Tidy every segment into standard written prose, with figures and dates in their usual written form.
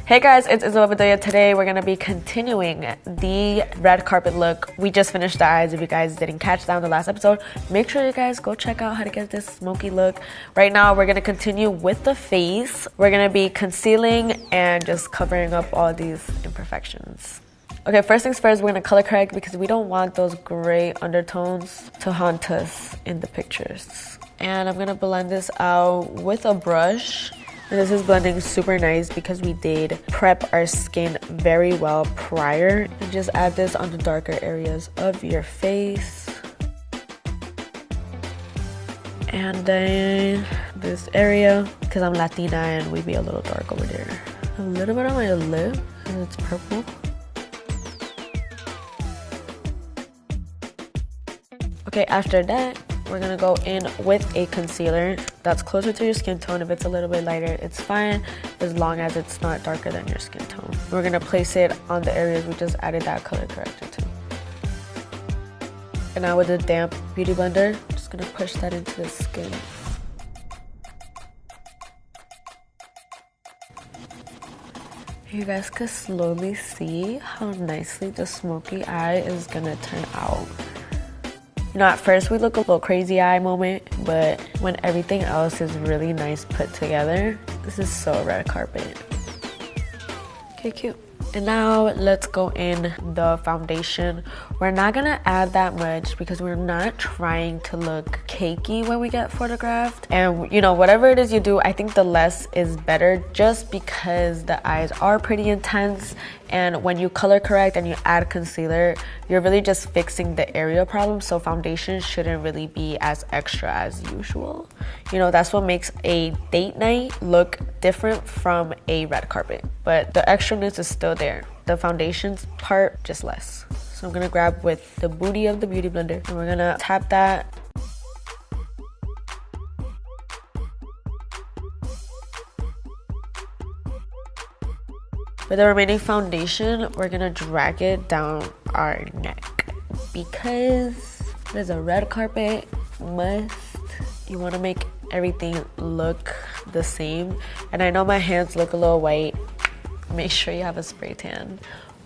Hey guys, it's Isabel Bedoya. Today we're going to be continuing the red carpet look. We just finished the eyes. If you guys didn't catch that on the last episode, make sure you guys go check out how to get this smoky look. Right now we're going to continue with the face. We're going to be concealing and just covering up all these imperfections. Okay, first things first, we're going to color correct because we don't want those gray undertones to haunt us in the pictures. And I'm going to blend this out with a brush. And this is blending super nice because we did prep our skin very well prior. And just add this on the darker areas of your face. And then this area, because I'm Latina and we be a little dark over there. A little bit on my lip, and it's purple. Okay, after that, we're gonna go in with a concealer that's closer to your skin tone. If it's a little bit lighter, it's fine, as long as it's not darker than your skin tone. We're gonna place it on the areas we just added that color corrector to. And now with a damp beauty blender, I'm just gonna push that into the skin. You guys can slowly see how nicely the smoky eye is gonna turn out. You know, at first we look a little crazy eye moment, but when everything else is really nice put together, this is so red carpet. Okay, cute. And now let's go in the foundation. We're not gonna add that much because we're not trying to look cakey when we get photographed. And you know, whatever it is you do, I think the less is better just because the eyes are pretty intense. And when you color correct and you add concealer, you're really just fixing the area problem. So foundation shouldn't really be as extra as usual. You know, that's what makes a date night look different from a red carpet. But the extraness is still there. The foundations part, just less. So I'm gonna grab with the booty of the beauty blender and we're gonna tap that. For the remaining foundation, we're gonna drag it down our neck because there's a red carpet must. You wanna make everything look the same. And I know my hands look a little white. Make sure you have a spray tan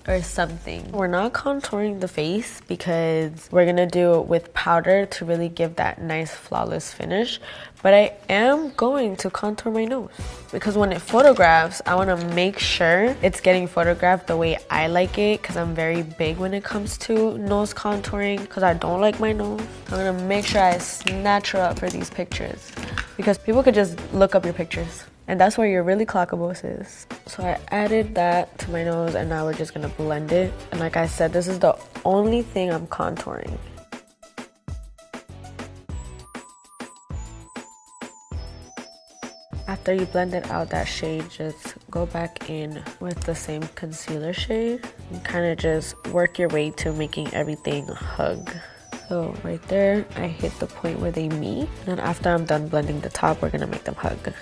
or something. We're not contouring the face because we're gonna do it with powder to really give that nice flawless finish. But I am going to contour my nose because when it photographs, I wanna make sure it's getting photographed the way I like it because I'm very big when it comes to nose contouring because I don't like my nose. I'm gonna make sure I snatch her up for these pictures because people could just look up your pictures. And that's where your really clockable is. So I added that to my nose and now we're just gonna blend it. And like I said, this is the only thing I'm contouring. After you blended out that shade, just go back in with the same concealer shade and kind of just work your way to making everything hug. So right there, I hit the point where they meet. And then after I'm done blending the top, we're gonna make them hug.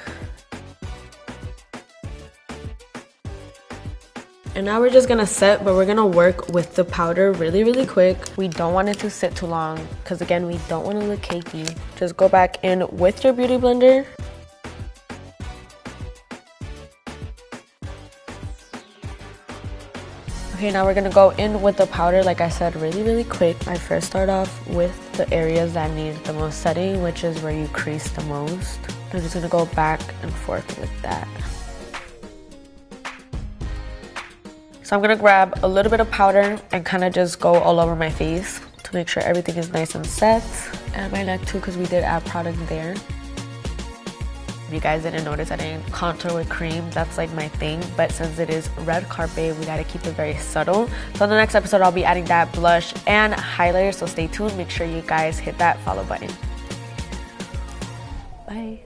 And now we're just gonna set, but we're gonna work with the powder really quick. We don't want it to sit too long because again, we don't want to look cakey. Just go back in with your beauty blender. Okay, now we're gonna go in with the powder, like I said, really quick. I first start off with the areas that need the most setting, which is where you crease the most. I'm just gonna go back and forth with that. So I'm gonna grab a little bit of powder and kind of just go all over my face to make sure everything is nice and set. And my neck too, because we did add product there. If you guys didn't notice, I didn't contour with cream. That's like my thing. But since it is red carpet, we gotta keep it very subtle. So in the next episode, I'll be adding that blush and highlighter. So stay tuned. Make sure you guys hit that follow button. Bye.